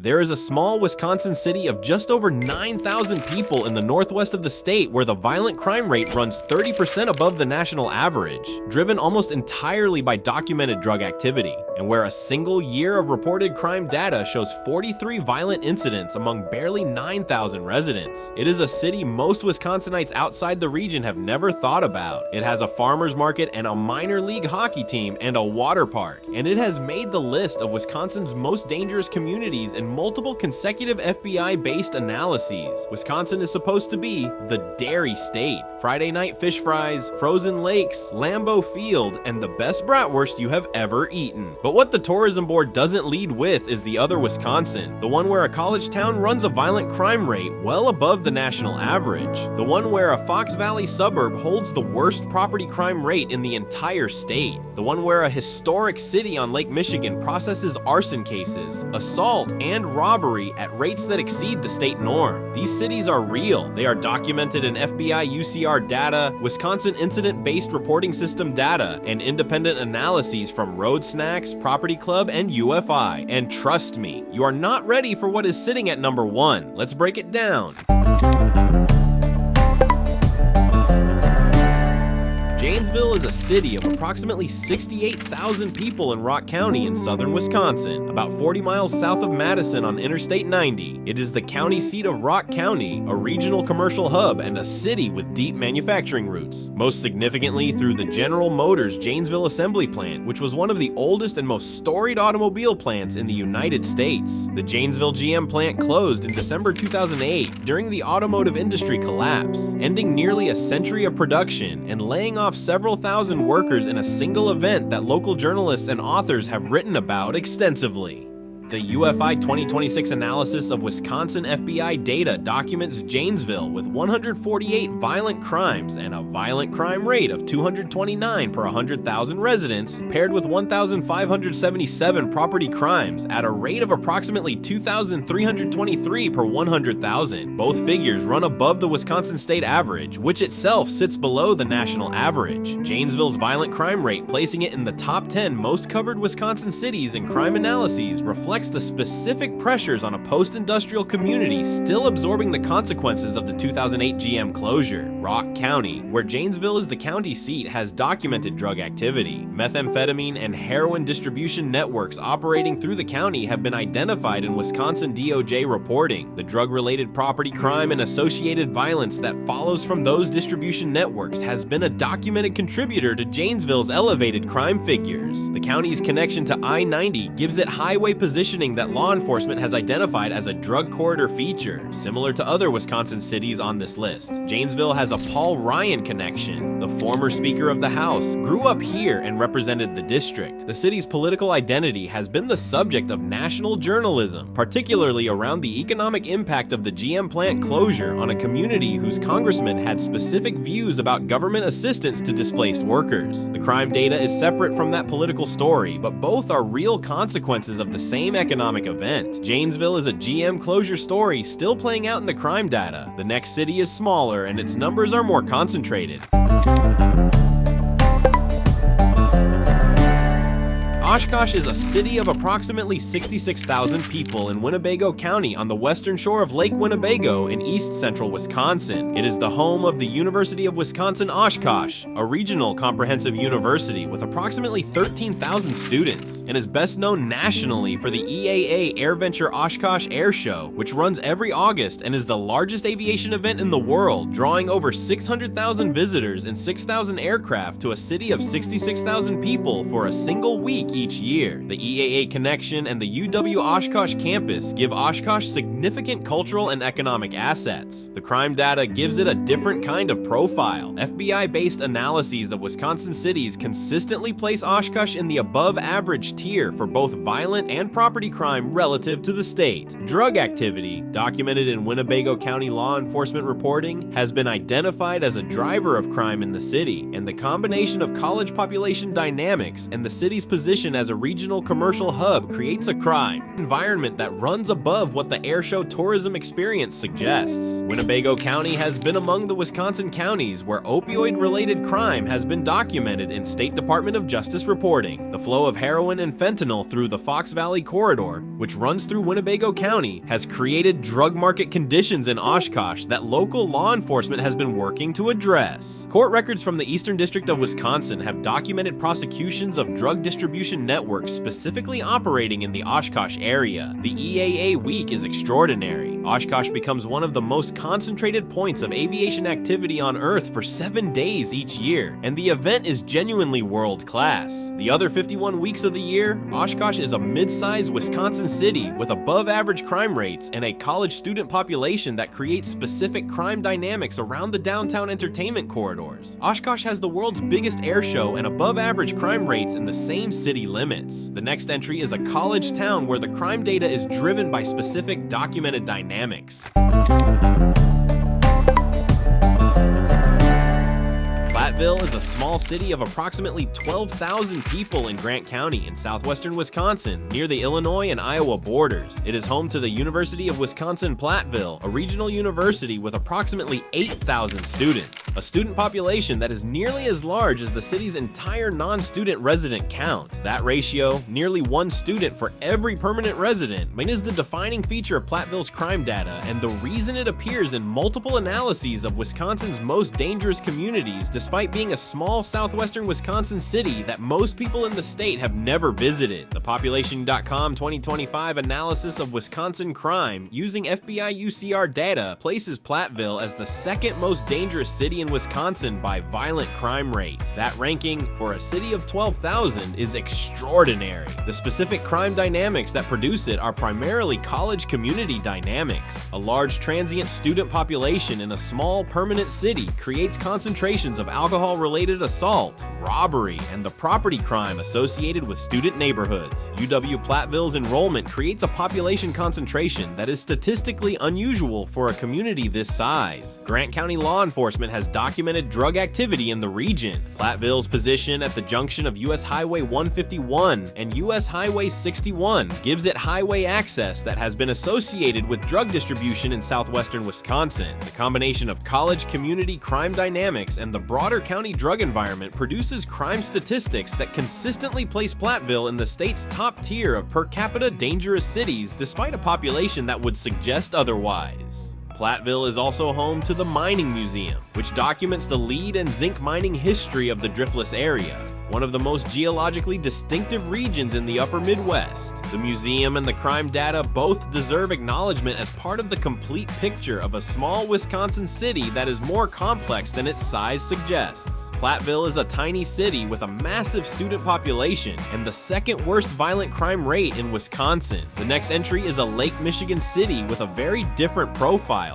There is a small Wisconsin city of just over 9,000 people in the northwest of the state where the violent crime rate runs 30% above the national average, driven almost entirely by documented drug activity, and where a single year of reported crime data shows 43 violent incidents among barely 9,000 residents. It is a city most Wisconsinites outside the region have never thought about. It has a farmer's market and a minor league hockey team and a water park, and it has made the list of Wisconsin's most dangerous communities in multiple consecutive FBI-based analyses. Wisconsin is supposed to be the dairy state. Friday night fish fries, frozen lakes, Lambeau Field, and the best bratwurst you have ever eaten. But what the tourism board doesn't lead with is the other Wisconsin, the one where a college town runs a violent crime rate well above the national average, the one where a Fox Valley suburb holds the worst property crime rate in the entire state, the one where a historic city on Lake Michigan processes arson cases, assault, and robbery at rates that exceed the state norm. These cities are real. They are documented in FBI UCR data, Wisconsin Incident-Based Reporting System data, and independent analyses from Road Snacks, Property Club, and UFI. And trust me, you are not ready for what is sitting at number 1. Let's break it down. Janesville is a city of approximately 68,000 people in Rock County in southern Wisconsin, about 40 miles south of Madison on Interstate 90. It is the county seat of Rock County, a regional commercial hub, and a city with deep manufacturing roots. Most significantly through the General Motors Janesville Assembly Plant, which was one of the oldest and most storied automobile plants in the United States. The Janesville GM plant closed in December 2008 during the automotive industry collapse, ending nearly a century of production and laying off several thousand workers in a single event that local journalists and authors have written about extensively. The UFI 2026 analysis of Wisconsin FBI data documents Janesville with 148 violent crimes and a violent crime rate of 229 per 100,000 residents, paired with 1,577 property crimes at a rate of approximately 2,323 per 100,000. Both figures run above the Wisconsin state average, which itself sits below the national average. Janesville's violent crime rate, placing it in the top 10 most covered Wisconsin cities in crime analyses, reflects the specific pressures on a post-industrial community still absorbing the consequences of the 2008 GM closure. Rock County, where Janesville is the county seat, has documented drug activity. Methamphetamine and heroin distribution networks operating through the county have been identified in Wisconsin DOJ reporting. The drug-related property crime and associated violence that follows from those distribution networks has been a documented contributor to Janesville's elevated crime figures. The county's connection to I-90 gives it highway positioning that law enforcement has identified as a drug corridor feature, similar to other Wisconsin cities on this list. Janesville has a Paul Ryan connection. The former Speaker of the House grew up here and represented the district. The city's political identity has been the subject of national journalism, particularly around the economic impact of the GM plant closure on a community whose congressman had specific views about government assistance to displaced workers. The crime data is separate from that political story, but both are real consequences of the same economic event. Janesville is a GM closure story still playing out in the crime data. The next city is smaller and its numbers are more concentrated. Oshkosh is a city of approximately 66,000 people in Winnebago County on the western shore of Lake Winnebago in east-central Wisconsin. It is the home of the University of Wisconsin-Oshkosh, a regional comprehensive university with approximately 13,000 students, and is best known nationally for the EAA AirVenture Oshkosh Air Show, which runs every August and is the largest aviation event in the world, drawing over 600,000 visitors and 6,000 aircraft to a city of 66,000 people for a single week each year. The EAA connection and the UW Oshkosh campus give Oshkosh significant cultural and economic assets. The crime data gives it a different kind of profile. FBI-based analyses of Wisconsin cities consistently place Oshkosh in the above-average tier for both violent and property crime relative to the state. Drug activity, documented in Winnebago County law enforcement reporting, has been identified as a driver of crime in the city, and the combination of college population dynamics and the city's position position as a regional commercial hub creates a crime environment that runs above what the airshow tourism experience suggests. Winnebago County has been among the Wisconsin counties where opioid-related crime has been documented in State Department of Justice reporting. The flow of heroin and fentanyl through the Fox Valley Corridor, which runs through Winnebago County, has created drug market conditions in Oshkosh that local law enforcement has been working to address. Court records from the Eastern District of Wisconsin have documented prosecutions of drug distribution networks specifically operating in the Oshkosh area. The EAA week is extraordinary. Oshkosh becomes one of the most concentrated points of aviation activity on Earth for 7 days each year, and the event is genuinely world-class. The other 51 weeks of the year, Oshkosh is a mid-sized Wisconsin city with above-average crime rates and a college student population that creates specific crime dynamics around the downtown entertainment corridors. Oshkosh has the world's biggest air show and above-average crime rates in the same city limits. The next entry is a college town where the crime data is driven by specific documented dynamics. Platteville is a small city of approximately 12,000 people in Grant County in southwestern Wisconsin, near the Illinois and Iowa borders. It is home to the University of Wisconsin-Platteville, a regional university with approximately 8,000 students, a student population that is nearly as large as the city's entire non-student resident count. That ratio, nearly 1 student for every permanent resident, is the defining feature of Platteville's crime data and the reason it appears in multiple analyses of Wisconsin's most dangerous communities, despite being a small southwestern Wisconsin city that most people in the state have never visited. The Population.com 2025 analysis of Wisconsin crime using FBI UCR data places Platteville as the second most dangerous city in Wisconsin by violent crime rate. That ranking for a city of 12,000 is extraordinary. The specific crime dynamics that produce it are primarily college community dynamics. A large transient student population in a small permanent city creates concentrations of alcohol-related assault, robbery, and the property crime associated with student neighborhoods. UW-Platteville's enrollment creates a population concentration that is statistically unusual for a community this size. Grant County law enforcement has documented drug activity in the region. Platteville's position at the junction of US Highway 151 and US Highway 61 gives it highway access that has been associated with drug distribution in southwestern Wisconsin. The combination of college community crime dynamics and the broader county drug environment produces crime statistics that consistently place Platteville in the state's top tier of per capita dangerous cities despite a population that would suggest otherwise. Platteville is also home to the Mining Museum, which documents the lead and zinc mining history of the Driftless area, one of the most geologically distinctive regions in the upper Midwest. The museum and the crime data both deserve acknowledgement as part of the complete picture of a small Wisconsin city that is more complex than its size suggests. Platteville is a tiny city with a massive student population and the second worst violent crime rate in Wisconsin. The next entry is a Lake Michigan city with a very different profile.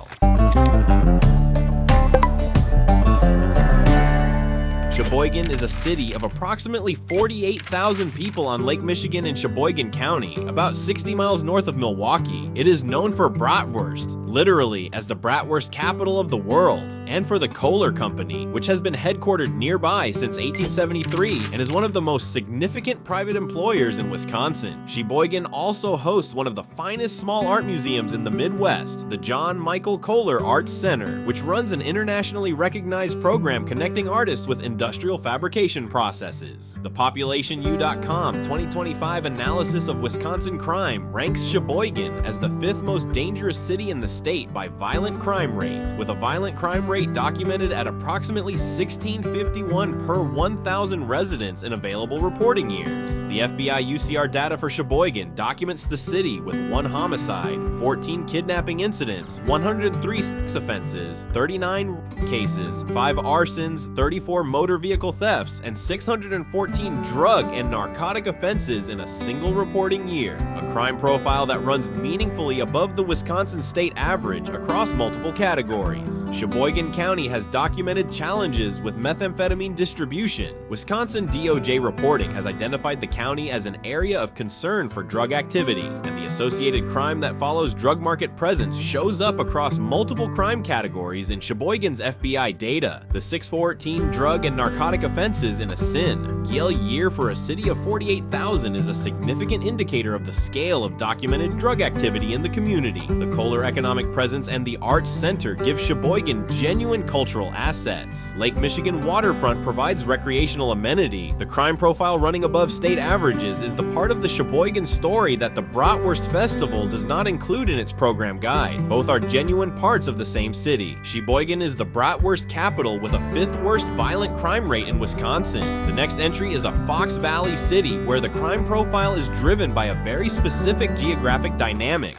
Sheboygan is a city of approximately 48,000 people on Lake Michigan in Sheboygan County, about 60 miles north of Milwaukee. It is known for bratwurst, literally as the bratwurst capital of the world, and for the Kohler Company, which has been headquartered nearby since 1873 and is one of the most significant private employers in Wisconsin. Sheboygan also hosts one of the finest small art museums in the Midwest, the John Michael Kohler Arts Center, which runs an internationally recognized program connecting artists with industrial fabrication processes. The PopulationU.com 2025 analysis of Wisconsin crime ranks Sheboygan as the 5th most dangerous city in the state by violent crime rate, with a violent crime rate documented at approximately 1651 per 1,000 residents in available reporting years. The FBI UCR data for Sheboygan documents the city with 1 homicide, 14 kidnapping incidents, 103 sex offenses, 39 cases, 5 arsons, 34 motor vehicle thefts, and 614 drug and narcotic offenses in a single reporting year, a crime profile that runs meaningfully above the Wisconsin state average across multiple categories. Sheboygan County has documented challenges with methamphetamine distribution. Wisconsin DOJ reporting has identified the county as an area of concern for drug activity, and the associated crime that follows drug market presence shows up across multiple crime categories in Sheboygan's FBI data. The 614 drug and narcotic offenses in a sin. Yale year for a city of 48,000 is a significant indicator of the scale of documented drug activity in the community. The Kohler economic presence and the Arts Center give Sheboygan genuine cultural assets. Lake Michigan waterfront provides recreational amenity. The crime profile running above state averages is the part of the Sheboygan story that the Bratwurst Festival does not include in its program guide. Both are genuine parts of the same city. Sheboygan is the bratwurst capital with a 5th worst violent crime rate in Wisconsin. The next entry is a Fox Valley city where the crime profile is driven by a very specific geographic dynamic.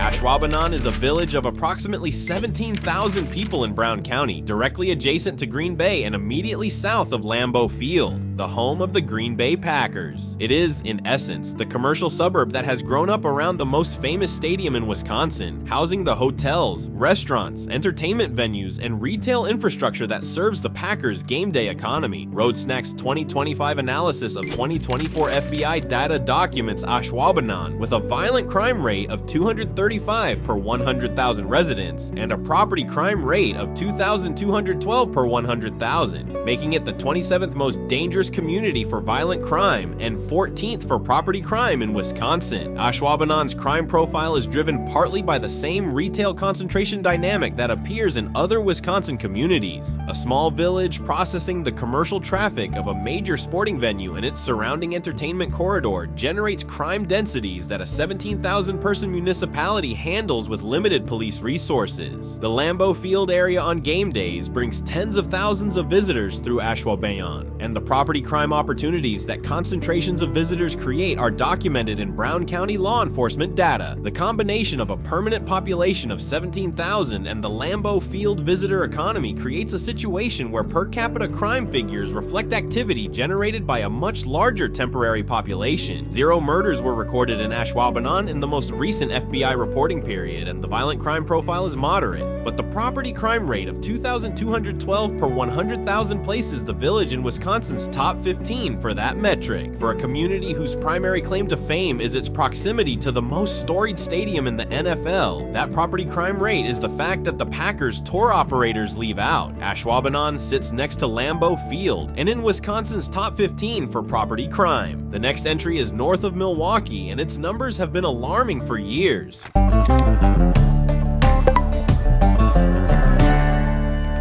Ashwaubenon is a village of approximately 17,000 people in Brown County, directly adjacent to Green Bay and immediately south of Lambeau Field, the home of the Green Bay Packers. It is, in essence, the commercial suburb that has grown up around the most famous stadium in Wisconsin, housing the hotels, restaurants, entertainment venues, and retail infrastructure that serves the Packers' game day economy. RoadSnack's 2025 analysis of 2024 FBI data documents Ashwaubenon with a violent crime rate of 235 per 100,000 residents and a property crime rate of 2,212 per 100,000, making it the 27th most dangerous community for violent crime and 14th for property crime in Wisconsin. Ashwaubenon's crime profile is driven partly by the same retail concentration dynamic that appears in other Wisconsin communities. A small village processing the commercial traffic of a major sporting venue and its surrounding entertainment corridor generates crime densities that a 17,000-person municipality handles with limited police resources. The Lambeau Field area on game days brings tens of thousands of visitors through Ashwaubenon, and the property crime opportunities that concentrations of visitors create are documented in Brown County law enforcement data. The combination of a permanent population of 17,000 and the Lambeau Field visitor economy creates a situation where per capita crime figures reflect activity generated by a much larger temporary population. 0 murders were recorded in Ashwaubenon in the most recent FBI reporting period, and the violent crime profile is moderate, but the property crime rate of 2,212 per 100,000 places the village in Wisconsin's top 15 for that metric. For a community whose primary claim to fame is its proximity to the most storied stadium in the NFL, that property crime rate is the fact that the Packers' tour operators leave out. Ashwaubenon sits next to Lambeau Field and in Wisconsin's top 15 for property crime. The next entry is north of Milwaukee, and its numbers have been alarming for years.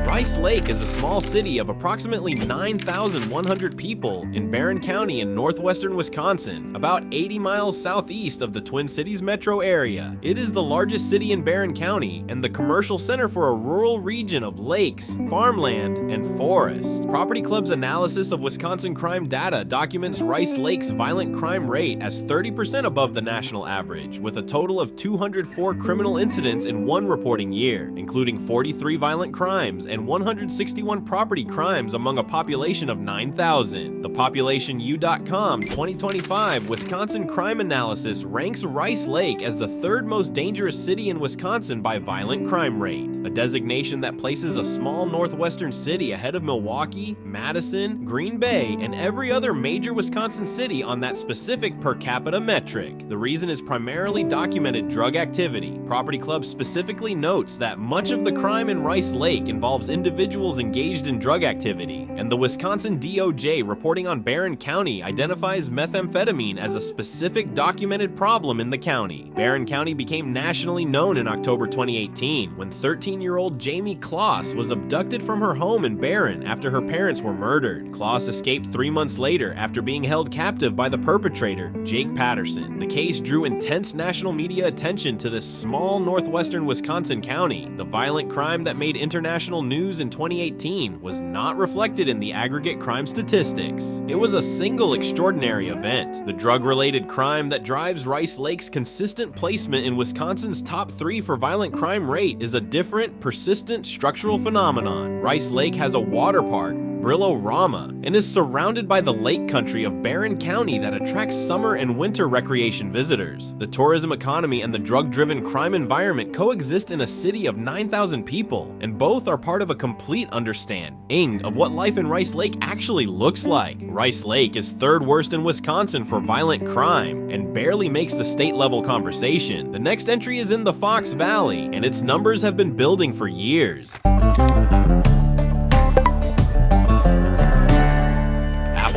Rice Lake is a small city of approximately 9,100 people in Barron County in northwestern Wisconsin, about 80 miles southeast of the Twin Cities metro area. It is the largest city in Barron County and the commercial center for a rural region of lakes, farmland, and forest. Property Club's analysis of Wisconsin crime data documents Rice Lake's violent crime rate as 30% above the national average, with a total of 204 criminal incidents in one reporting year, including 43 violent crimes and 161 property crimes among a population of 9,000. The PopulationU.com 2025 Wisconsin Crime Analysis ranks Rice Lake as the 3rd most dangerous city in Wisconsin by violent crime rate, a designation that places a small northwestern city ahead of Milwaukee, Madison, Green Bay, and every other major Wisconsin city on that specific per capita metric. The reason is primarily documented drug activity. Property Club specifically notes that much of the crime in Rice Lake involves individuals engaged in drug activity, and the Wisconsin DOJ reporting on Barron County identifies methamphetamine as a specific documented problem in the county. Barron County became nationally known in October 2018 when 13-year-old Jamie Crosse was abducted from her home in Barron after her parents were murdered. Crosse escaped 3 months later after being held captive by the perpetrator, Jake Patterson. The case drew intense national media attention to this small northwestern Wisconsin county. The violent crime that made international news in 2018 was not reflected in the aggregate crime statistics. It was a single extraordinary event. The drug-related crime that drives Rice Lake's consistent placement in Wisconsin's top 3 for violent crime rate is a different, persistent structural phenomenon. Rice Lake has a water park, Brillo-Rama and is surrounded by the lake country of Barron County that attracts summer and winter recreation visitors. The tourism economy and the drug-driven crime environment coexist in a city of 9,000 people, and both are part of a complete understanding of what life in Rice Lake actually looks like. Rice Lake is third worst in Wisconsin for violent crime and barely makes the state-level conversation. The next entry is in the Fox Valley, and its numbers have been building for years.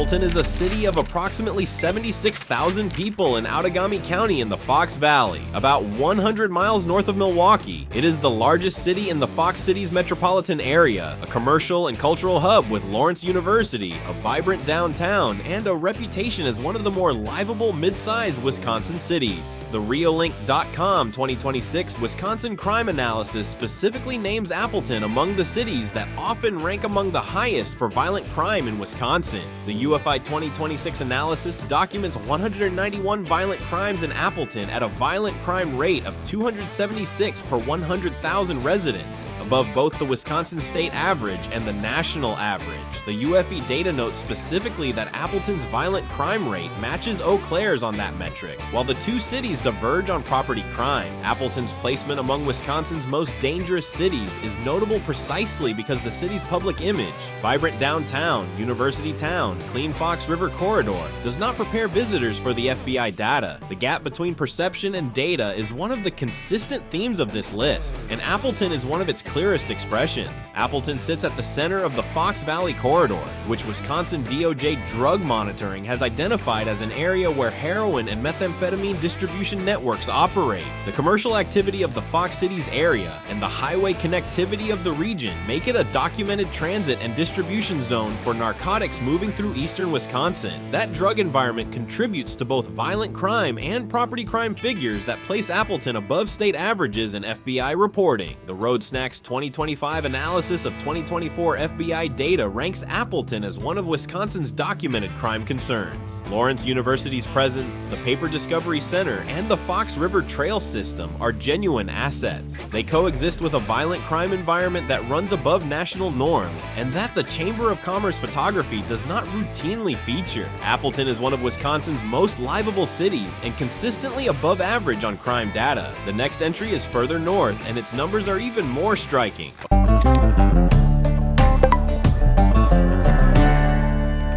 Appleton is a city of approximately 76,000 people in Outagamie County in the Fox Valley, about 100 miles north of Milwaukee. It is the largest city in the Fox Cities metropolitan area, a commercial and cultural hub with Lawrence University, a vibrant downtown, and a reputation as one of the more livable mid-sized Wisconsin cities. The Riolink.com 2026 Wisconsin Crime Analysis specifically names Appleton among the cities that often rank among the highest for violent crime in Wisconsin. The UFI 2026 analysis documents 191 violent crimes in Appleton at a violent crime rate of 276 per 100,000 residents, above both the Wisconsin state average and the national average. The UFE data notes specifically that Appleton's violent crime rate matches Eau Claire's on that metric, while the two cities diverge on property crime. Appleton's placement among Wisconsin's most dangerous cities is notable precisely because the city's public image, vibrant downtown, university town, clean Fox River corridor, does not prepare visitors for the FBI data. The gap between perception and data is one of the consistent themes of this list, and Appleton is one of its clearest expressions. Appleton sits at the center of the Fox Valley corridor, which Wisconsin DOJ drug monitoring has identified as an area where heroin and methamphetamine distribution networks operate. The commercial activity of the Fox Cities area and the highway connectivity of the region make it a documented transit and distribution zone for narcotics moving through eastern Wisconsin. That drug environment contributes to both violent crime and property crime figures that place Appleton above state averages in FBI reporting. The Road Snacks 2025 analysis of 2024 FBI data ranks Appleton as one of Wisconsin's documented crime concerns. Lawrence University's presence, the Paper Discovery Center, and the Fox River Trail system are genuine assets. They coexist with a violent crime environment that runs above national norms, and that the Chamber of Commerce photography does not routinely feature. Appleton is one of Wisconsin's most livable cities and consistently above average on crime data. The next entry is further north, and its numbers are even more striking.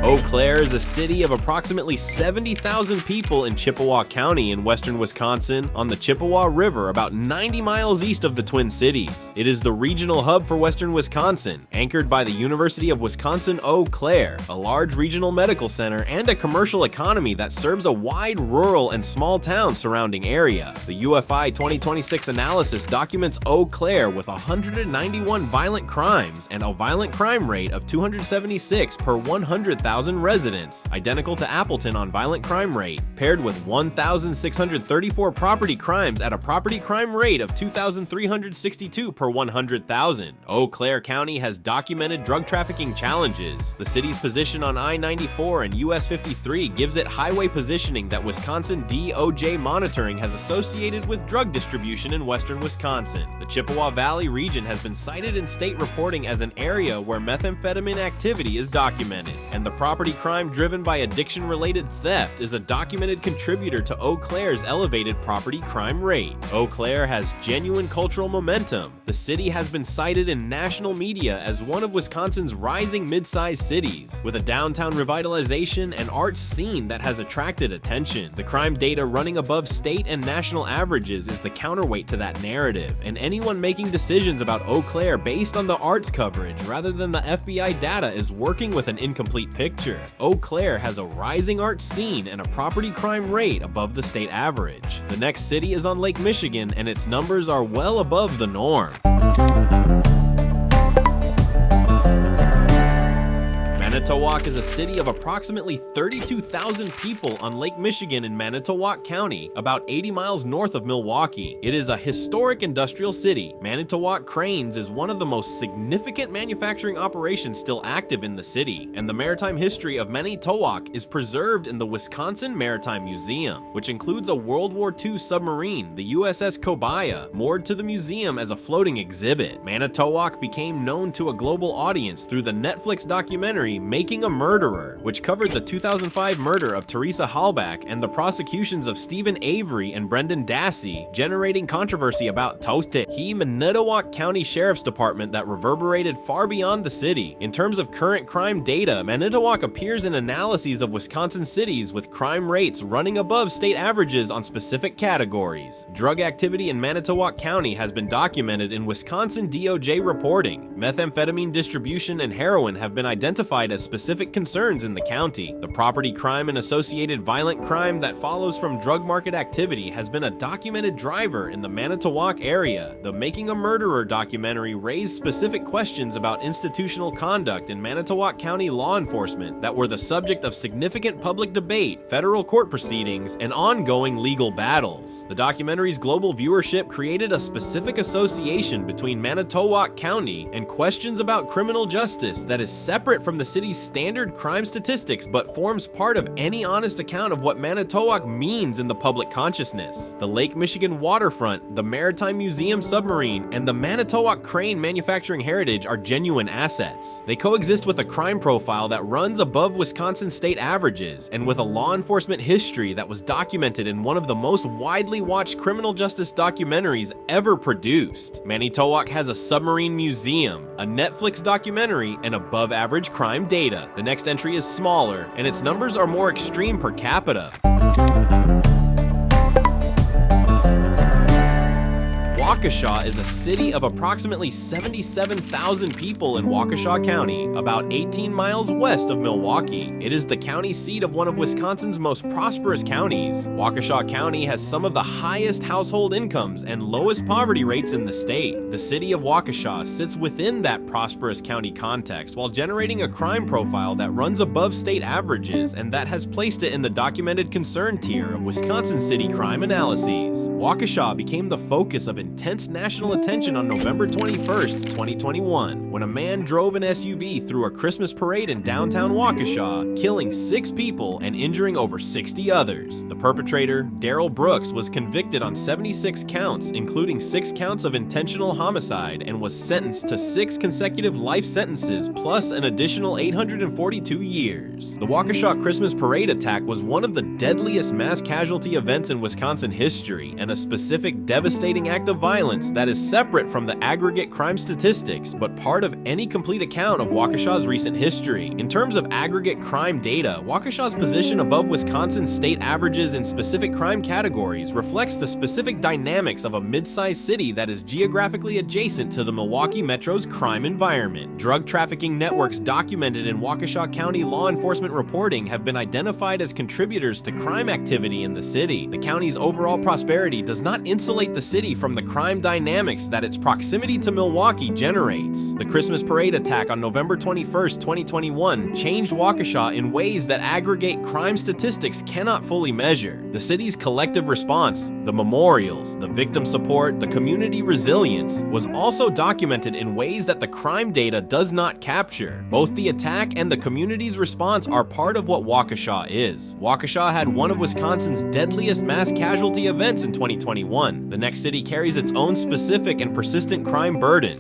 Eau Claire is a city of approximately 70,000 people in Chippewa County in western Wisconsin on the Chippewa River about 90 miles east of the Twin Cities. It is the regional hub for western Wisconsin, anchored by the University of Wisconsin Eau Claire, a large regional medical center, and a commercial economy that serves a wide rural and small town surrounding area. The UFI 2026 analysis documents Eau Claire with 191 violent crimes and a violent crime rate of 276 per 100,000 residents, identical to Appleton on violent crime rate, paired with 1,634 property crimes at a property crime rate of 2,362 per 100,000. Eau Claire County has documented drug trafficking challenges. The city's position on I-94 and US 53 gives it highway positioning that Wisconsin DOJ monitoring has associated with drug distribution in western Wisconsin. The Chippewa Valley region has been cited in state reporting as an area where methamphetamine activity is documented, and the property crime driven by addiction-related theft is a documented contributor to Eau Claire's elevated property crime rate. Eau Claire has genuine cultural momentum. The city has been cited in national media as one of Wisconsin's rising mid-sized cities, with a downtown revitalization and arts scene that has attracted attention. The crime data running above state and national averages is the counterweight to that narrative, and anyone making decisions about Eau Claire based on the arts coverage rather than the FBI data is working with an incomplete picture. Eau Claire has a rising arts scene and a property crime rate above the state average. The next city is on Lake Michigan, and its numbers are well above the norm. Manitowoc is a city of approximately 32,000 people on Lake Michigan in Manitowoc County, about 80 miles north of Milwaukee. It is a historic industrial city. Manitowoc Cranes is one of the most significant manufacturing operations still active in the city, and the maritime history of Manitowoc is preserved in the Wisconsin Maritime Museum, which includes a World War II submarine, the USS Cobiah, moored to the museum as a floating exhibit. Manitowoc became known to a global audience through the Netflix documentary Making a Murderer, which covered the 2005 murder of Teresa Halbach and the prosecutions of Stephen Avery and Brendan Dassey, generating controversy about the Manitowoc County Sheriff's Department that reverberated far beyond the city. In terms of current crime data, Manitowoc appears in analyses of Wisconsin cities with crime rates running above state averages on specific categories. Drug activity in Manitowoc County has been documented in Wisconsin DOJ reporting. Methamphetamine distribution and heroin have been identified as specific concerns in the county. The property crime and associated violent crime that follows from drug market activity has been a documented driver in the Manitowoc area. The Making a Murderer documentary raised specific questions about institutional conduct in Manitowoc County law enforcement that were the subject of significant public debate, federal court proceedings, and ongoing legal battles. The documentary's global viewership created a specific association between Manitowoc County and questions about criminal justice that is separate from the city's standard crime statistics but forms part of any honest account of what Manitowoc means in the public consciousness. The Lake Michigan waterfront, the Maritime Museum submarine, and the Manitowoc crane manufacturing heritage are genuine assets. They coexist with a crime profile that runs above Wisconsin state averages and with a law enforcement history that was documented in one of the most widely watched criminal justice documentaries ever produced. Manitowoc has a submarine museum, a Netflix documentary, and above average crime data. The next entry is smaller, and its numbers are more extreme per capita. Waukesha is a city of approximately 77,000 people in Waukesha County, about 18 miles west of Milwaukee. It is the county seat of one of Wisconsin's most prosperous counties. Waukesha County has some of the highest household incomes and lowest poverty rates in the state. The city of Waukesha sits within that prosperous county context while generating a crime profile that runs above state averages and that has placed it in the documented concern tier of Wisconsin city crime analyses. Waukesha became the focus of intense national attention on November 21st, 2021, when a man drove an SUV through a Christmas parade in downtown Waukesha, killing 6 people and injuring over 60 others. The perpetrator, Darrell Brooks, was convicted on 76 counts, including 6 counts of intentional homicide, and was sentenced to 6 consecutive life sentences plus an additional 842 years. The Waukesha Christmas parade attack was one of the deadliest mass casualty events in Wisconsin history, and a specific devastating act of violence that is separate from the aggregate crime statistics, but part of any complete account of Waukesha's recent history. In terms of aggregate crime data, Waukesha's position above Wisconsin's state averages in specific crime categories reflects the specific dynamics of a mid-sized city that is geographically adjacent to the Milwaukee Metro's crime environment. Drug trafficking networks documented in Waukesha County law enforcement reporting have been identified as contributors to crime activity in the city. The county's overall prosperity does not insulate the city from the crime dynamics that its proximity to Milwaukee generates. The Christmas parade attack on November 21st, 2021 changed Waukesha in ways that aggregate crime statistics cannot fully measure. The city's collective response, the memorials, the victim support, the community resilience, was also documented in ways that the crime data does not capture. Both the attack and the community's response are part of what Waukesha is. Waukesha had one of Wisconsin's deadliest mass casualty events in 2021. The next city carries its own specific and persistent crime burden.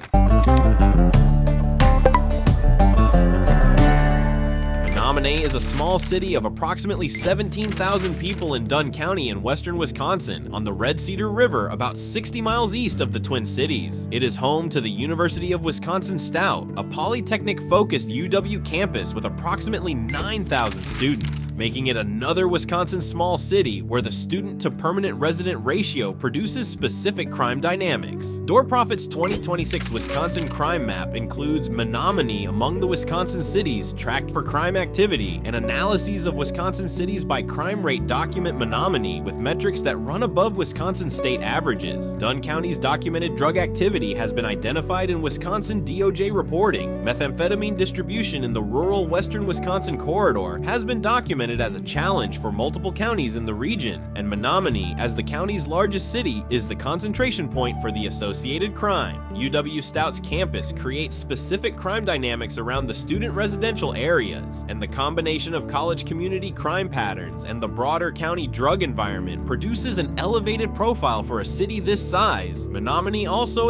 Menomonie is a small city of approximately 17,000 people in Dunn County in western Wisconsin, on the Red Cedar River about 60 miles east of the Twin Cities. It is home to the University of Wisconsin-Stout, a polytechnic-focused UW campus with approximately 9,000 students, making it another Wisconsin small city where the student-to-permanent resident ratio produces specific crime dynamics. Door Profit's 2026 Wisconsin crime map includes Menomonie among the Wisconsin cities tracked for crime activity activity, and analyses of Wisconsin cities by crime rate document Menomonie with metrics that run above Wisconsin state averages. Dunn County's documented drug activity has been identified in Wisconsin DOJ reporting. Methamphetamine distribution in the rural western Wisconsin corridor has been documented as a challenge for multiple counties in the region, and Menomonie, as the county's largest city, is the concentration point for the associated crime. UW Stout's campus creates specific crime dynamics around the student residential areas, and the combination of college community crime patterns and the broader county drug environment produces an elevated profile for a city this size. Menomonie also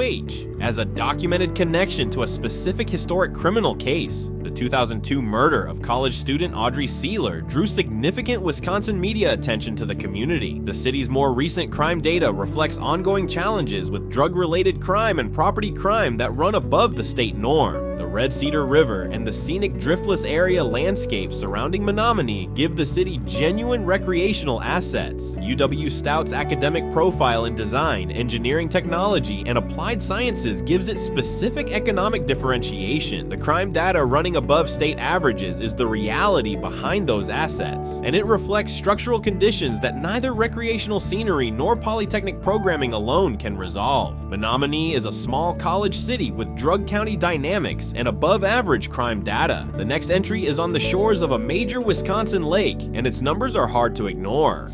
has a documented connection to a specific historic criminal case. The 2002 murder of college student Audrey Sealer drew significant Wisconsin media attention to the community. The city's more recent crime data reflects ongoing challenges with drug-related crime and property crime that run above the state norm. The Red Cedar River and the scenic driftless area landscape surrounding Menomonie give the city genuine recreational assets. UW Stout's academic profile in design, engineering technology, and applied sciences gives it specific economic differentiation. The crime data running above state averages is the reality behind those assets, and it reflects structural conditions that neither recreational scenery nor polytechnic programming alone can resolve. Menomonie is a small college city with drug county dynamics and above average crime data. The next entry is on the shores of a major Wisconsin lake, and its numbers are hard to ignore.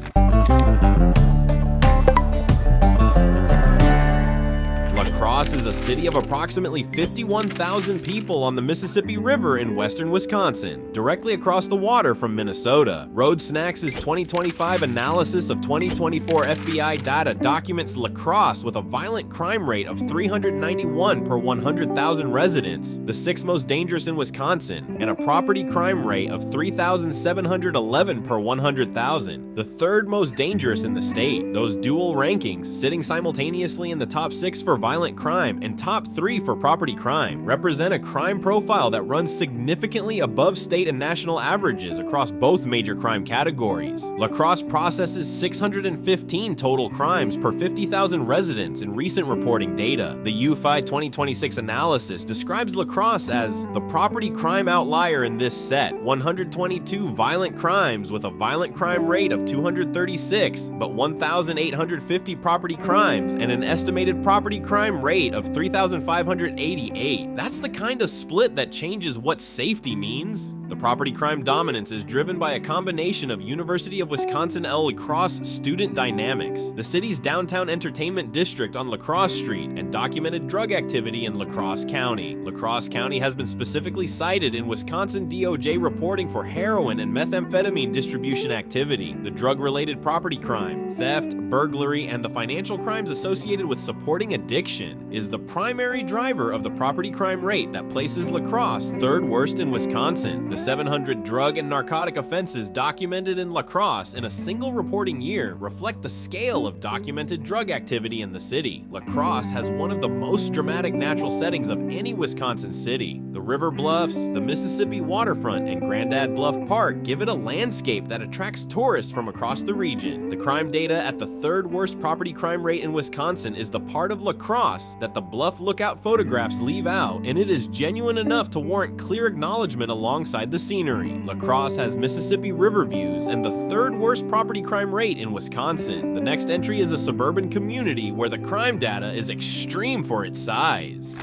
Crosse is a city of approximately 51,000 people on the Mississippi River in western Wisconsin, directly across the water from Minnesota. Road Snacks' 2025 analysis of 2024 FBI data documents La Crosse with a violent crime rate of 391 per 100,000 residents, the sixth most dangerous in Wisconsin, and a property crime rate of 3,711 per 100,000, the third most dangerous in the state. Those dual rankings, sitting simultaneously in the top 6 for violent crime and top 3 for property crime, represent a crime profile that runs significantly above state and national averages across both major crime categories. La Crosse processes 615 total crimes per 50,000 residents in recent reporting data. The UFI 2026 analysis describes La Crosse as the property crime outlier in this set, 122 violent crimes with a violent crime rate of 236, but 1,850 property crimes and an estimated property crime rate of 3,588. That's the kind of split that changes what safety means. The property crime dominance is driven by a combination of University of Wisconsin-La Crosse student dynamics, the city's downtown entertainment district on La Crosse Street, and documented drug activity in La Crosse County. La Crosse County has been specifically cited in Wisconsin DOJ reporting for heroin and methamphetamine distribution activity. The drug-related property crime, theft, burglary, and the financial crimes associated with supporting addiction is the primary driver of the property crime rate that places La Crosse third worst in Wisconsin. The 700 drug and narcotic offenses documented in La Crosse in a single reporting year reflect the scale of documented drug activity in the city. La Crosse has one of the most dramatic natural settings of any Wisconsin city. The river bluffs, the Mississippi waterfront, and Grandad Bluff Park give it a landscape that attracts tourists from across the region. The crime data at the third worst property crime rate in Wisconsin is the part of La Crosse that the Bluff Lookout photographs leave out, and it is genuine enough to warrant clear acknowledgement alongside the scenery. La Crosse has Mississippi River views and the third worst property crime rate in Wisconsin. The next entry is a suburban community where the crime data is extreme for its size.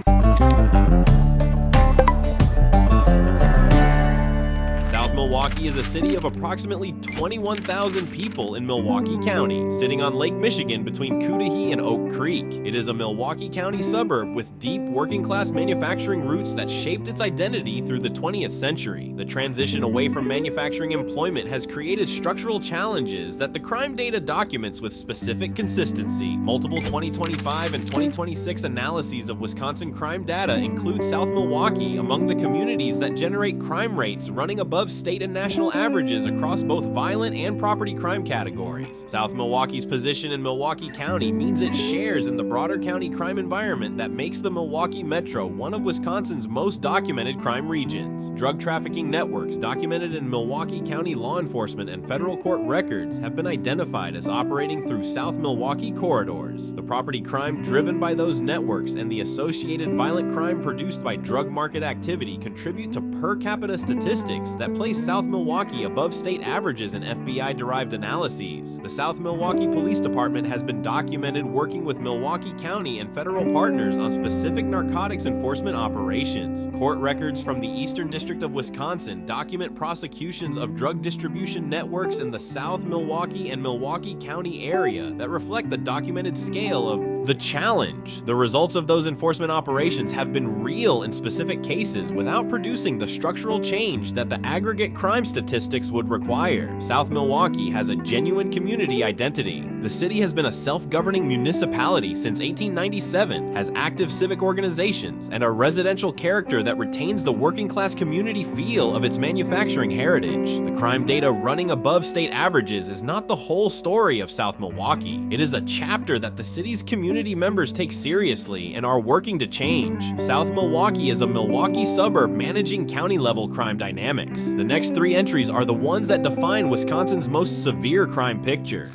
Milwaukee is a city of approximately 21,000 people in Milwaukee County, sitting on Lake Michigan between Cudahy and Oak Creek. It is a Milwaukee County suburb with deep working-class manufacturing roots that shaped its identity through the 20th century. The transition away from manufacturing employment has created structural challenges that the crime data documents with specific consistency. Multiple 2025 and 2026 analyses of Wisconsin crime data include South Milwaukee among the communities that generate crime rates running above state and national averages across both violent and property crime categories. South Milwaukee's position in Milwaukee County means it shares in the broader county crime environment that makes the Milwaukee Metro one of Wisconsin's most documented crime regions. Drug trafficking networks documented in Milwaukee County law enforcement and federal court records have been identified as operating through South Milwaukee corridors. The property crime driven by those networks and the associated violent crime produced by drug market activity contribute to per capita statistics that place placed South Milwaukee above state averages in FBI-derived analyses. The South Milwaukee Police Department has been documented working with Milwaukee County and federal partners on specific narcotics enforcement operations. Court records from the Eastern District of Wisconsin document prosecutions of drug distribution networks in the South Milwaukee and Milwaukee County area that reflect the documented scale of the challenge. The results of those enforcement operations have been real in specific cases without producing the structural change that the aggregate crime statistics would require. South Milwaukee has a genuine community identity. The city has been a self-governing municipality since 1897, has active civic organizations, and a residential character that retains the working-class community feel of its manufacturing heritage. The crime data running above state averages is not the whole story of South Milwaukee. It is a chapter that the city's community members take seriously and are working to change. South Milwaukee is a Milwaukee suburb managing county-level crime dynamics. The next three entries are the ones that define Wisconsin's most severe crime picture.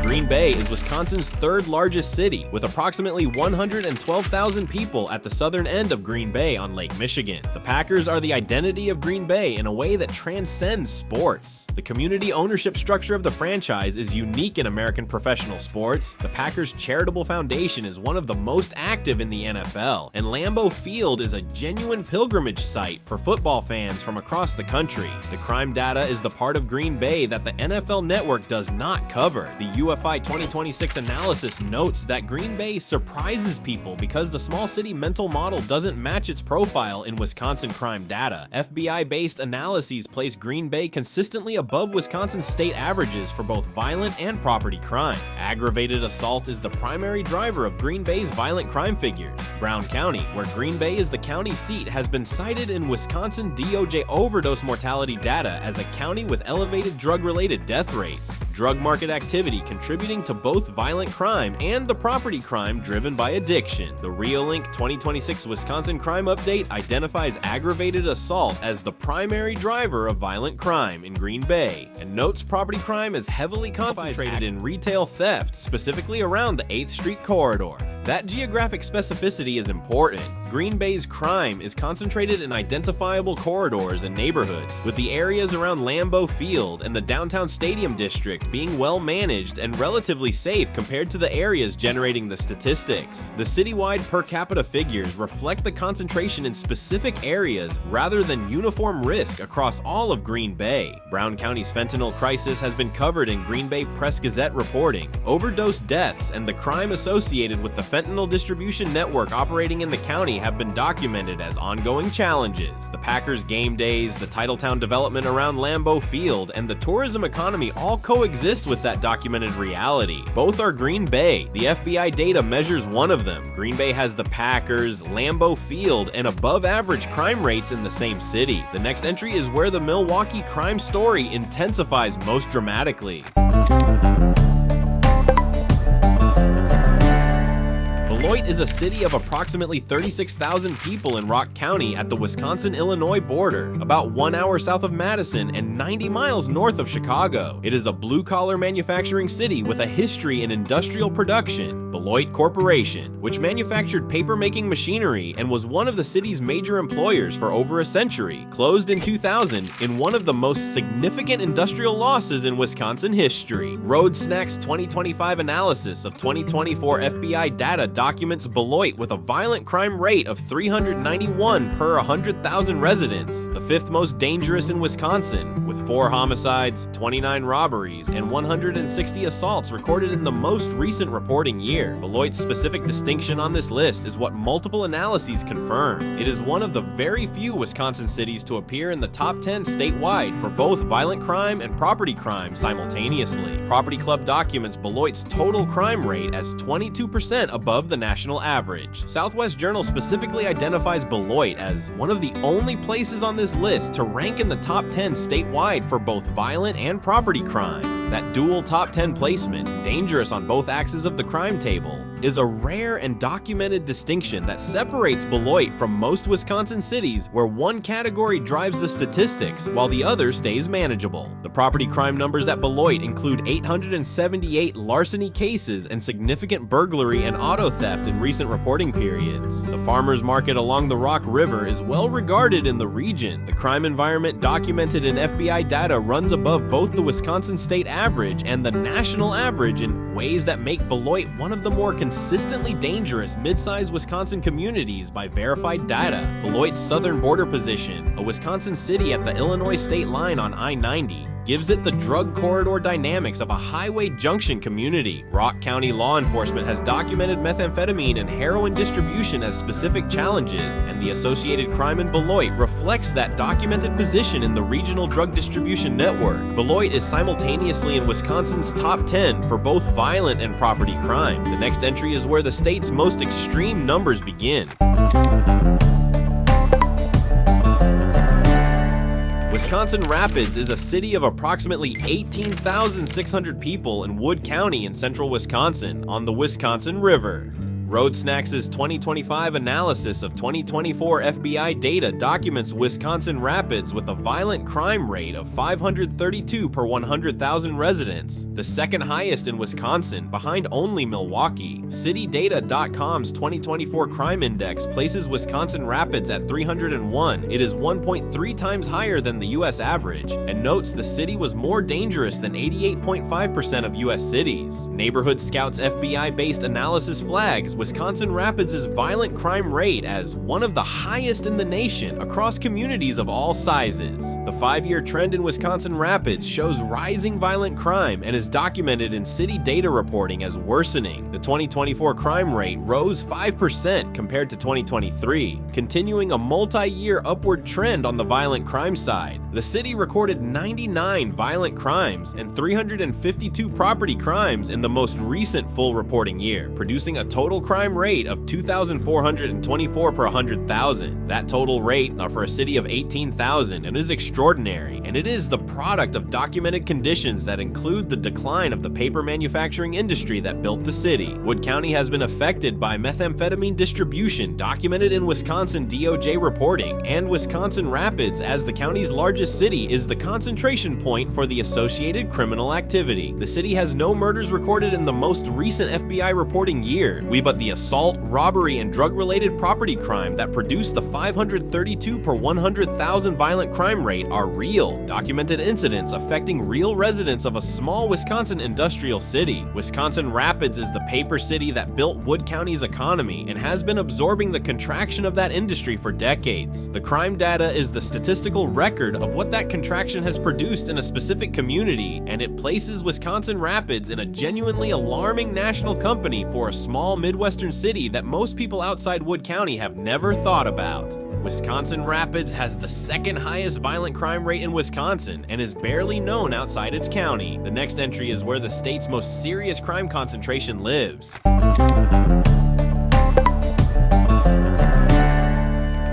Green Bay is Wisconsin's third largest city, with approximately 112,000 people at the southern end of Green Bay on Lake Michigan. The Packers are the identity of Green Bay in a way that transcends sports. The community ownership structure of the franchise is unique in American professional sports. The Packers' charitable foundation is one of the most active in the NFL, and Lambeau Field is a genuine pilgrimage site for football fans from across the country. The crime data is the part of Green Bay that the NFL Network does not cover. The UFI 2026 analysis notes that Green Bay surprises people because the small city mental model doesn't match its profile in Wisconsin crime data. FBI-based analyses place Green Bay consistently above Wisconsin state averages for both violent and property crime. Aggravated assault is the primary driver of Green Bay's violent crime figures. Brown County, where Green Bay is the county seat, has been cited in Wisconsin DOJ overdose mortality data as a county with elevated drug-related death rates. Drug market activity contributing to both violent crime and the property crime driven by addiction. The RealLink 2026 Wisconsin Crime Update identifies aggravated assault as the primary driver of violent crime in Green Bay, and notes property crime is heavily concentrated in retail theft, specifically around the 8th Street corridor. That geographic specificity is important. Green Bay's crime is concentrated in identifiable corridors and neighborhoods, with the areas around Lambeau Field and the downtown stadium district being well managed and relatively safe compared to the areas generating the statistics. The citywide per capita figures reflect the concentration in specific areas rather than uniform risk across all of Green Bay. Brown County's fentanyl crisis has been covered in Green Bay Press Gazette reporting. Overdose deaths and the crime associated with the fentanyl distribution network operating in the county have been documented as ongoing challenges. The Packers game days, the Titletown development around Lambeau Field, and the tourism economy all coexist with that documented reality. Both are Green Bay. The FBI data measures one of them. Green Bay has the Packers, Lambeau Field, and above average crime rates in the same city. The next entry is where the Milwaukee crime story intensifies most dramatically. Beloit is a city of approximately 36,000 people in Rock County at the Wisconsin-Illinois border, about 1 hour south of Madison and 90 miles north of Chicago. It is a blue-collar manufacturing city with a history in industrial production. Beloit Corporation, which manufactured paper-making machinery and was one of the city's major employers for over a century, closed in 2000 in one of the most significant industrial losses in Wisconsin history. Road Snack's 2025 analysis of 2024 FBI data documents Beloit with a violent crime rate of 391 per 100,000 residents, the fifth most dangerous in Wisconsin, with 4 homicides, 29 robberies, and 160 assaults recorded in the most recent reporting year. Beloit's specific distinction on this list is what multiple analyses confirm. It is one of the very few Wisconsin cities to appear in the top 10 statewide for both violent crime and property crime simultaneously. Property Club documents Beloit's total crime rate as 22% above the national average. Southwest Journal specifically identifies Beloit as one of the only places on this list to rank in the top 10 statewide for both violent and property crime. That dual top 10 placement, dangerous on both axes of the crime table, is a rare and documented distinction that separates Beloit from most Wisconsin cities where one category drives the statistics while the other stays manageable. The property crime numbers at Beloit include 878 larceny cases and significant burglary and auto theft in recent reporting periods. The farmers market along the Rock River is well regarded in the region. The crime environment documented in FBI data runs above both the Wisconsin state average and the national average in ways that make Beloit one of the more consistently dangerous mid-sized Wisconsin communities by verified data. Beloit's southern border position, a Wisconsin city at the Illinois state line on I-90, gives it the drug corridor dynamics of a highway junction community. Rock County law enforcement has documented methamphetamine and heroin distribution as specific challenges, and the associated crime in Beloit reflects that documented position in the regional drug distribution network. Beloit is simultaneously in Wisconsin's top 10 for both violent and property crime. The next entry is where the state's most extreme numbers begin. Wisconsin Rapids is a city of approximately 18,600 people in Wood County in central Wisconsin on the Wisconsin River. RoadSnacks' 2025 analysis of 2024 FBI data documents Wisconsin Rapids with a violent crime rate of 532 per 100,000 residents, the second highest in Wisconsin, behind only Milwaukee. CityData.com's 2024 crime index places Wisconsin Rapids at 301. It is 1.3 times higher than the U.S. average, and notes the city was more dangerous than 88.5% of U.S. cities. Neighborhood Scout's FBI-based analysis flags Wisconsin Rapids' violent crime rate as one of the highest in the nation across communities of all sizes. The 5-year trend in Wisconsin Rapids shows rising violent crime and is documented in city data reporting as worsening. The 2024 crime rate rose 5% compared to 2023, continuing a multi-year upward trend on the violent crime side. The city recorded 99 violent crimes and 352 property crimes in the most recent full reporting year, producing a total crime rate of 2,424 per 100,000. That total rate for a city of 18,000 and is extraordinary, and it is the product of documented conditions that include the decline of the paper manufacturing industry that built the city. Wood County has been affected by methamphetamine distribution documented in Wisconsin DOJ reporting, and Wisconsin Rapids, as the county's largest city, is the concentration point for the associated criminal activity. The city has no murders recorded in the most recent FBI reporting year, but the assault, robbery, and drug-related property crime that produced the 532 per 100,000 violent crime rate are real, documented incidents affecting real residents of a small Wisconsin industrial city. Wisconsin Rapids is the paper city that built Wood County's economy and has been absorbing the contraction of that industry for decades. The crime data is the statistical record of what that contraction has produced in a specific community, and it places Wisconsin Rapids in a genuinely alarming national company for a small Midwestern city that most people outside Wood County have never thought about. Wisconsin Rapids has the second highest violent crime rate in Wisconsin and is barely known outside its county. The next entry is where the state's most serious crime concentration lives.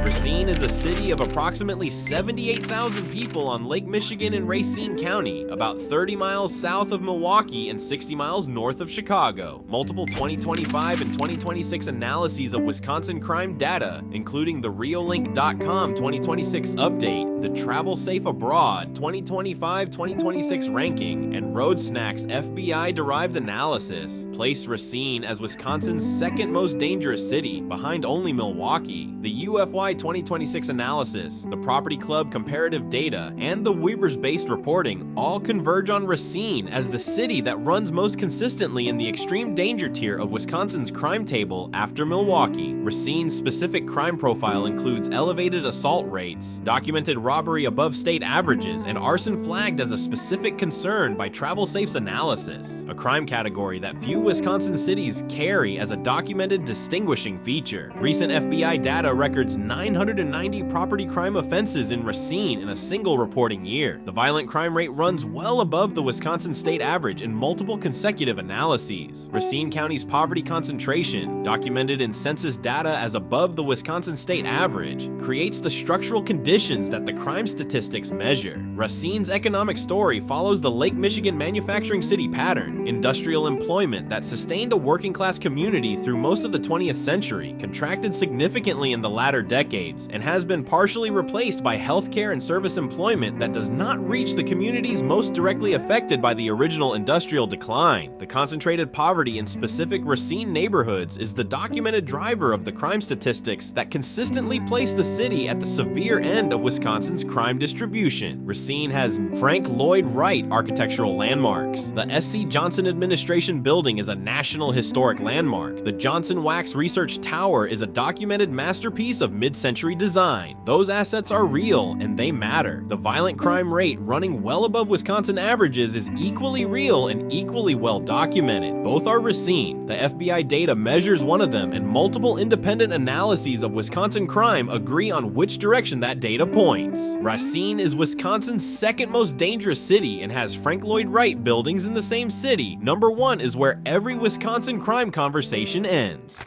Racine is a city of approximately 78,000 people on Lake Michigan in Racine County, about 30 miles south of Milwaukee and 60 miles north of Chicago. Multiple 2025 and 2026 analyses of Wisconsin crime data, including the Reolink.com 2026 update, the Travel Safe Abroad 2025-2026 ranking, and RoadSnacks FBI-derived analysis, place Racine as Wisconsin's second most dangerous city, behind only Milwaukee. The UFY 2026 analysis, the Property Club comparative data, and the Weber's-based reporting all converge on Racine as the city that runs most consistently in the extreme danger tier of Wisconsin's crime table after Milwaukee. Racine's specific crime profile includes elevated assault rates, documented robbery above state averages, and arson flagged as a specific concern by TravelSafe's analysis, a crime category that few Wisconsin cities carry as a documented distinguishing feature. Recent FBI data records 990 290 property crime offenses in Racine in a single reporting year. The violent crime rate runs well above the Wisconsin state average in multiple consecutive analyses. Racine County's poverty concentration, documented in census data as above the Wisconsin state average, creates the structural conditions that the crime statistics measure. Racine's economic story follows the Lake Michigan manufacturing city pattern. Industrial employment that sustained a working-class community through most of the 20th century contracted significantly in the latter decades and has been partially replaced by healthcare and service employment that does not reach the communities most directly affected by the original industrial decline. The concentrated poverty in specific Racine neighborhoods is the documented driver of the crime statistics that consistently place the city at the severe end of Wisconsin's crime distribution. Racine has Frank Lloyd Wright architectural landmarks. The S.C. Johnson Administration Building is a National Historic Landmark. The Johnson Wax Research Tower is a documented masterpiece of mid-century design. Those assets are real and they matter. The violent crime rate running well above Wisconsin averages is equally real and equally well documented. Both are Racine. The FBI data measures one of them, and multiple independent analyses of Wisconsin crime agree on which direction that data points. Racine is Wisconsin's second most dangerous city and has Frank Lloyd Wright buildings in the same city. Number 1 is where every Wisconsin crime conversation ends.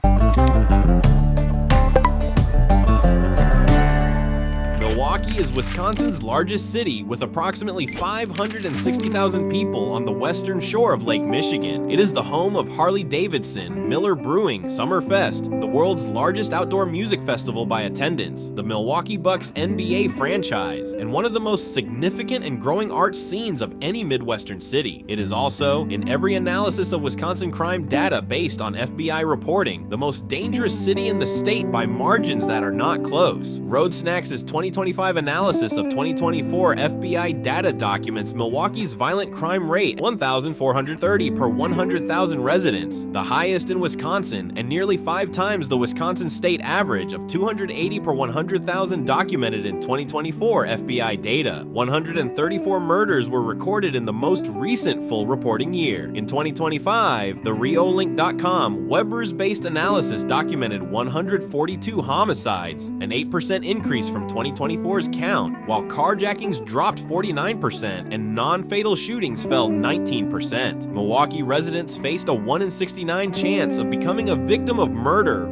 Milwaukee is Wisconsin's largest city with approximately 560,000 people on the western shore of Lake Michigan. It is the home of Harley-Davidson, Miller Brewing, Summerfest, the world's largest outdoor music festival by attendance, the Milwaukee Bucks NBA franchise, and one of the most significant and growing arts scenes of any Midwestern city. It is also, in every analysis of Wisconsin crime data based on FBI reporting, the most dangerous city in the state by margins that are not close. Road Snacks' 2025 analysis of 2024 FBI data documents Milwaukee's violent crime rate 1,430 per 100,000 residents, the highest in Wisconsin, and nearly 5 times the Wisconsin state average of 280 per 100,000 documented in 2024 FBI data. 134 murders were recorded in the most recent full reporting year. In 2025, the Reolink.com Webbers-based analysis documented 142 homicides, an 8% increase from 2024's count, while carjackings dropped 49% and non-fatal shootings fell 19%. Milwaukee residents faced a 1 in 69 chance of becoming a victim of murder,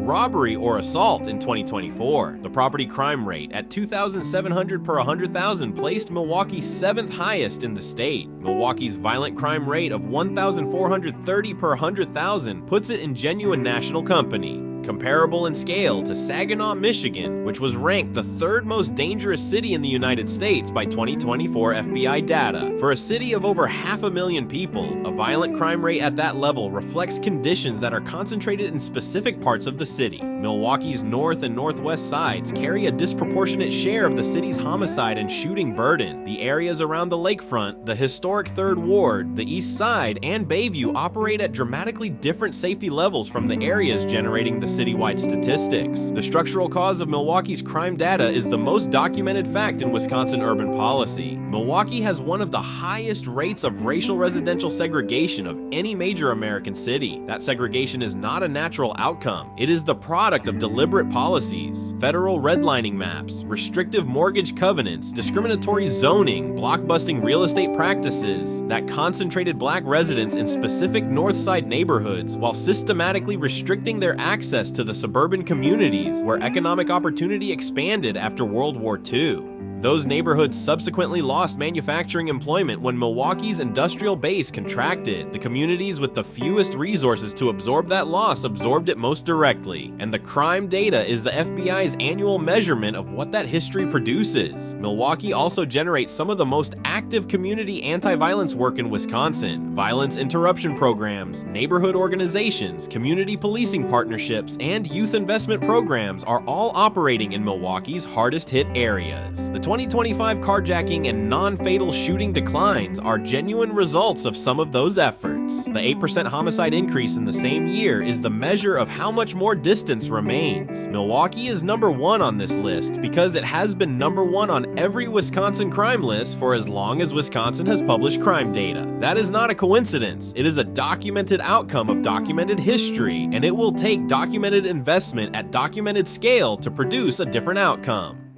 robbery, or assault in 2024. The property crime rate at 2,700 per 100,000 placed Milwaukee 7th highest in the state. Milwaukee's violent crime rate of 1,430 per 100,000 puts it in genuine national company. Comparable in scale to Saginaw, Michigan, which was ranked the 3rd most dangerous city in the United States by 2024 FBI data. For a city of over 500,000 people, a violent crime rate at that level reflects conditions that are concentrated in specific parts of the city. Milwaukee's north and northwest sides carry a disproportionate share of the city's homicide and shooting burden. The areas around the lakefront, the historic 3rd Ward, the East Side, and Bayview operate at dramatically different safety levels from the areas generating the citywide statistics. The structural cause of Milwaukee's crime data is the most documented fact in Wisconsin urban policy. Milwaukee has one of the highest rates of racial residential segregation of any major American city. That segregation is not a natural outcome. It is the product of deliberate policies. Federal redlining maps, restrictive mortgage covenants, discriminatory zoning, blockbusting real estate practices that concentrated black residents in specific north side neighborhoods while systematically restricting their access to the suburban communities where economic opportunity expanded after World War II. Those neighborhoods subsequently lost manufacturing employment when Milwaukee's industrial base contracted. The communities with the fewest resources to absorb that loss absorbed it most directly, and the crime data is the FBI's annual measurement of what that history produces. Milwaukee also generates some of the most active community anti-violence work in Wisconsin. Violence interruption programs, neighborhood organizations, community policing partnerships, and youth investment programs are all operating in Milwaukee's hardest hit areas. The 2025 carjacking and non-fatal shooting declines are genuine results of some of those efforts. The 8% homicide increase in the same year is the measure of how much more distance remains. Milwaukee is number 1 on this list because it has been number 1 on every Wisconsin crime list for as long as Wisconsin has published crime data. That is not a coincidence. It is a documented outcome of documented history, and it will take documented investment at documented scale to produce a different outcome.